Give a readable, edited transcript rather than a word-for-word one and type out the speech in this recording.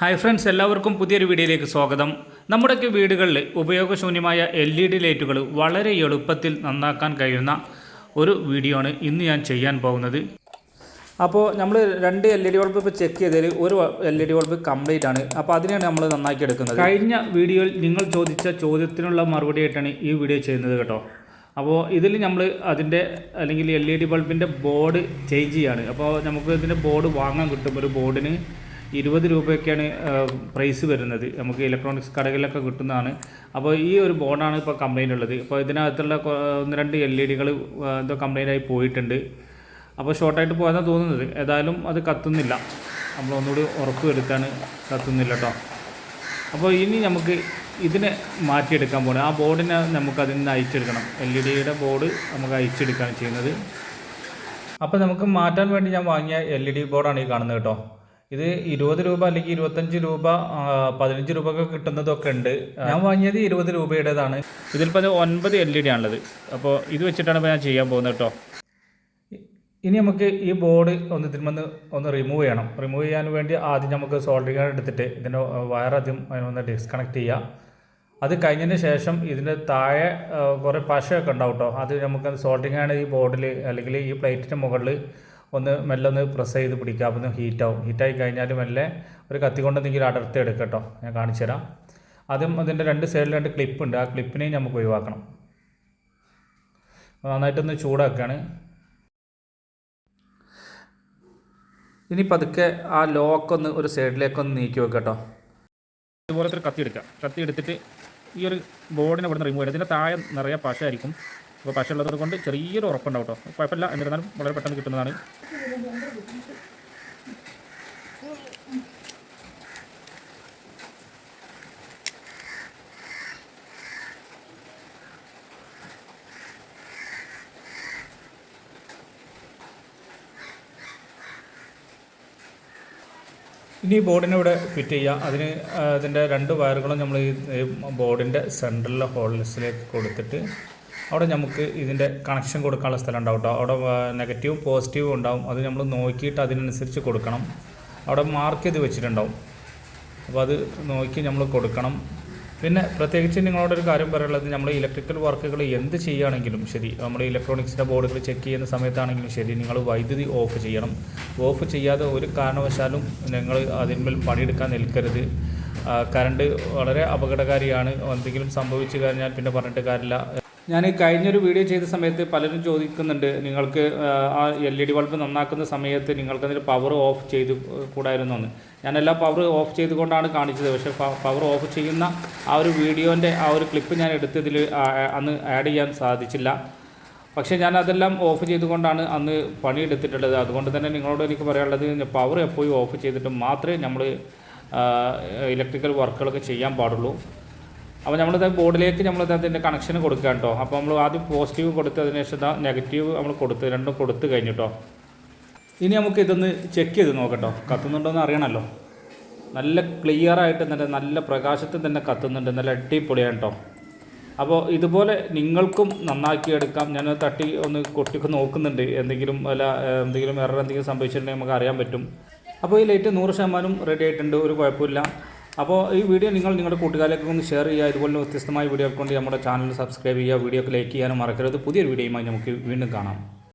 Hi friends, എല്ലാവർക്കും പുതിയൊരു വീഡിയോയിലേക്ക് സ്വാഗതം. നമ്മുടെയൊക്കെ വീടുകളിൽ ഉപയോഗശൂന്യമായ LED ലൈറ്റുകൾ വളരെ എളുപ്പത്തിൽ നന്നാക്കാൻ കഴിയുന്ന ഒരു വീഡിയോ ആണ് ഇന്ന് ഞാൻ ചെയ്യാൻ പോകുന്നത്. അപ്പോൾ നമ്മൾ രണ്ട് LED ബൾബ് ഇപ്പോൾ ചെക്ക് ചെയ്തതിൽ ഒരു LED ബൾബ് കംപ്ലീറ്റ് ആണ്. അപ്പോൾ അതിനെയാണ് നമ്മൾ നന്നാക്കി എടുക്കുന്നത്. കഴിഞ്ഞ വീഡിയോയിൽ നിങ്ങൾ ചോദിച്ച ചോദ്യത്തിനുള്ള മറുപടി ആയിട്ടാണ് ഈ വീഡിയോ ചെയ്യുന്നത് കേട്ടോ. അപ്പോൾ ഇതിൽ നമ്മൾ അതിൻ്റെ അല്ലെങ്കിൽ LED ബൾബിൻ്റെ ബോർഡ് ചേഞ്ച് ചെയ്യാണ്. അപ്പോൾ നമുക്ക് ഇതിൻ്റെ ബോർഡ് വാങ്ങാൻ കിട്ടും. ഒരു ബോർഡിന് 20 രൂപയൊക്കെയാണ് പ്രൈസ് വരുന്നത്. നമുക്ക് ഇലക്ട്രോണിക്സ് കടകളിലൊക്കെ കിട്ടുന്നതാണ്. അപ്പോൾ ഈ ഒരു ബോർഡാണ് ഇപ്പോൾ കംപ്ലൈൻ്റ് ഉള്ളത്. അപ്പോൾ ഇതിനകത്തുള്ള ഒന്ന് രണ്ട് LED എന്തോ കംപ്ലൈൻ്റ് ആയി പോയിട്ടുണ്ട്. അപ്പോൾ ഷോർട്ടായിട്ട് പോയതാണ് തോന്നുന്നത്. ഏതായാലും അത് കത്തുന്നില്ല. നമ്മളൊന്നുകൂടി ഉറപ്പ് വരുത്താണ്, കത്തുന്നില്ല കേട്ടോ. അപ്പോൾ ഇനി നമുക്ക് ഇതിനെ മാറ്റിയെടുക്കാൻ പോകണം. ആ ബോർഡിനെ നമുക്ക് അതിൽ നിന്ന് അയച്ചെടുക്കണം. LED ബോർഡ് നമുക്ക് അയച്ചെടുക്കുകയാണ് ചെയ്യുന്നത്. അപ്പോൾ നമുക്ക് മാറ്റാൻ വേണ്ടി ഞാൻ വാങ്ങിയ LED ബോർഡാണ് ഈ കാണുന്നത് കേട്ടോ. ഇത് 20 രൂപ അല്ലെങ്കിൽ 25 രൂപ 15 രൂപ ഒക്കെ കിട്ടുന്നതൊക്കെ ഉണ്ട്. ഞാൻ വാങ്ങിയത് 20 രൂപയുടേതാണ്. ഇതിലിപ്പോൾ 9 LED ആണുള്ളത്. അപ്പോൾ ഇത് വെച്ചിട്ടാണ് ഇപ്പോൾ ഞാൻ ചെയ്യാൻ പോകുന്നത് കേട്ടോ. ഇനി നമുക്ക് ഈ ബോർഡ് ഒന്ന് റിമൂവ് ചെയ്യണം. റിമൂവ് ചെയ്യാൻ വേണ്ടി ആദ്യം നമുക്ക് സോൾഡറിംഗ് ഐറൺ എടുത്തിട്ട് ഇതിൻ്റെ വയർ ആദ്യം അതിനൊന്ന് ഡിസ്കണക്ട് ചെയ്യുക. അത് കഴിഞ്ഞതിന് ശേഷം ഇതിൻ്റെ താഴെ കുറേ പശയൊക്കെ ഉണ്ടാവും കേട്ടോ. അത് നമുക്ക് സോൾഡറിംഗ് ഐറൺ ഈ ബോർഡിൽ അല്ലെങ്കിൽ ഈ പ്ലേറ്റിൻ്റെ മുകളിൽ മെല്ലെ ഒന്ന് പ്രസ് ചെയ്ത് പിടിക്കുക. അപ്പോൾ ഒന്ന് ഹീറ്റാവും. ഹീറ്റായി കഴിഞ്ഞാൽ മെല്ലെ ഒരു കത്തി കൊണ്ട് എന്തെങ്കിലും അടർത്തി എടുക്കുക കേട്ടോ. ഞാൻ കാണിച്ചു തരാം. ആദ്യം അതിൻ്റെ രണ്ട് സൈഡിൽ രണ്ട് ക്ലിപ്പുണ്ട്. ആ ക്ലിപ്പിനെയും നമുക്ക് ഒഴിവാക്കണം. നന്നായിട്ടൊന്ന് ചൂടാക്കുകയാണ്. ഇനി പതുക്കെ ആ ലോക്കൊന്ന് ഒരു സൈഡിലേക്കൊന്ന് നീക്കി വെക്കുക കേട്ടോ. ഇതുപോലത്തെ ഒരു കത്തി എടുക്കുക. കത്തി എടുത്തിട്ട് ഈ ഒരു ബോർഡിനെ ഇവിടെ നിന്ന് റിമൂവ് ചെയ്യുക. ഇതിൻ്റെ താഴെ നിറയെ പശയായിരിക്കും. അപ്പോൾ പശ ഉള്ളത് കൊണ്ട് ചെറിയൊരു ഉറപ്പുണ്ടാവും കേട്ടോ. കുഴപ്പമില്ല, എന്നിരുന്നാലും വളരെ പെട്ടെന്ന് കിട്ടുന്നതാണ്. ഇനി ഈ ബോർഡിനെ ഇവിടെ ഫിറ്റ് ചെയ്യുക. അതിന് അതിൻ്റെ രണ്ട് വയറുകളും നമ്മൾ ഈ ബോർഡിൻ്റെ സെൻട്രലിലെ ഹോൾസിലേക്ക് കൊടുത്തിട്ട് അവിടെ നമുക്ക് ഇതിൻ്റെ കണക്ഷൻ കൊടുക്കാനുള്ള സ്ഥലം ഉണ്ടാവും കേട്ടോ. അവിടെ നെഗറ്റീവും പോസിറ്റീവും ഉണ്ടാവും. അത് നമ്മൾ നോക്കിയിട്ട് അതിനനുസരിച്ച് കൊടുക്കണം. അവിടെ മാർക്ക് ചെയ്ത് വെച്ചിട്ടുണ്ടാവും. അപ്പോൾ അത് നോക്കി നമ്മൾ കൊടുക്കണം. പിന്നെ പ്രത്യേകിച്ച് നിങ്ങളോടൊരു കാര്യം പറയാനുള്ളത്, നമ്മൾ ഇലക്ട്രിക്കൽ വർക്കുകൾ എന്ത് ചെയ്യുകയാണെങ്കിലും ശരി, നമ്മൾ ഇലക്ട്രോണിക്സിൻ്റെ ബോർഡുകൾ ചെക്ക് ചെയ്യുന്ന സമയത്താണെങ്കിലും ശരി, നിങ്ങൾ വൈദ്യുതി ഓഫ് ചെയ്യണം. ഓഫ് ചെയ്യാതെ ഒരു കാരണവശാലും നിങ്ങൾ അതിന്മേൽ പണിയെടുക്കാൻ നിൽക്കരുത്. കറണ്ട് വളരെ അപകടകാരിയാണ്. എന്തെങ്കിലും സംഭവിച്ചു കഴിഞ്ഞാൽ പിന്നെ പറഞ്ഞിട്ട് കാര്യമില്ല. ഞാൻ കഴിഞ്ഞൊരു വീഡിയോ ചെയ്ത സമയത്ത് പലരും ചോദിക്കുന്നുണ്ട്, നിങ്ങൾക്ക് ആ LED ബൾബ് നന്നാക്കുന്ന സമയത്ത് നിങ്ങൾക്കതിന് പവർ ഓഫ് ചെയ്ത് കൂടായിരുന്നു എന്ന്. ഞാനെല്ലാം പവർ ഓഫ് ചെയ്തുകൊണ്ടാണ് കാണിച്ചത്. പക്ഷേ പവർ ഓഫ് ചെയ്യുന്ന ആ ഒരു വീഡിയോൻ്റെ ആ ഒരു ക്ലിപ്പ് ഞാൻ എടുത്തതിൽ അന്ന് ആഡ് ചെയ്യാൻ സാധിച്ചില്ല. പക്ഷേ ഞാൻ അതെല്ലാം ഓഫ് ചെയ്തുകൊണ്ടാണ് അന്ന് പണിയെടുത്തിട്ടുള്ളത്. അതുകൊണ്ട് തന്നെ നിങ്ങളോട് എനിക്ക് പറയാനുള്ളത്, പവർ എപ്പോഴും ഓഫ് ചെയ്തിട്ട് മാത്രമേ നമ്മൾ ഇലക്ട്രിക്കൽ വർക്കുകളൊക്കെ ചെയ്യാൻ പാടുള്ളൂ. അപ്പോൾ നമ്മളിത് ബോർഡിലേക്ക് അതിൻ്റെ കണക്ഷൻ കൊടുക്കുക കേട്ടോ. അപ്പോൾ നമ്മൾ ആദ്യം പോസിറ്റീവ് കൊടുത്ത് അതിന് ശേഷം നെഗറ്റീവ് നമ്മൾ രണ്ടും കൊടുത്ത് കഴിഞ്ഞിട്ടോ. ഇനി നമുക്ക് ഇതൊന്ന് ചെക്ക് ചെയ്ത് നോക്കട്ടോ. കത്തുന്നുണ്ടോ എന്ന് അറിയണമല്ലോ. നല്ല ക്ലിയറായിട്ട് നല്ല പ്രകാശത്തിൽ തന്നെ കത്തുന്നുണ്ട്. നല്ല അടിപൊളിയാണ് കേട്ടോ. അപ്പോൾ ഇതുപോലെ നിങ്ങൾക്കും നന്നാക്കിയെടുക്കാം. ഞാൻ ഒന്ന് കൊട്ടിക്ക് നോക്കുന്നുണ്ട്. എന്തെങ്കിലും എറർ എന്തെങ്കിലും സംഭവിച്ചിട്ടുണ്ടെങ്കിൽ നമുക്ക് അറിയാൻ പറ്റും. അപ്പോൾ ഈ ലൈറ്റ് 100% റെഡി ആയിട്ടുണ്ട്. ഒരു കുഴപ്പമില്ല. അപ്പോൾ ഈ വീഡിയോ നിങ്ങളുടെ കൂട്ടുകാരിലേക്ക് ഒന്ന് ഷെയർ ചെയ്യുക. ഇതുപോലെ വ്യത്യസ്തമായ വീഡിയോ കൊണ്ട് നമ്മുടെ ചാനൽ സബ്സ്ക്രൈബ് ചെയ്യുക. വീഡിയോക്ക് ലൈക്ക് ചെയ്യാനും മറക്കരുത്. പുതിയൊരു വീഡിയോയുമായി നമുക്ക് വീണ്ടും കാണാം.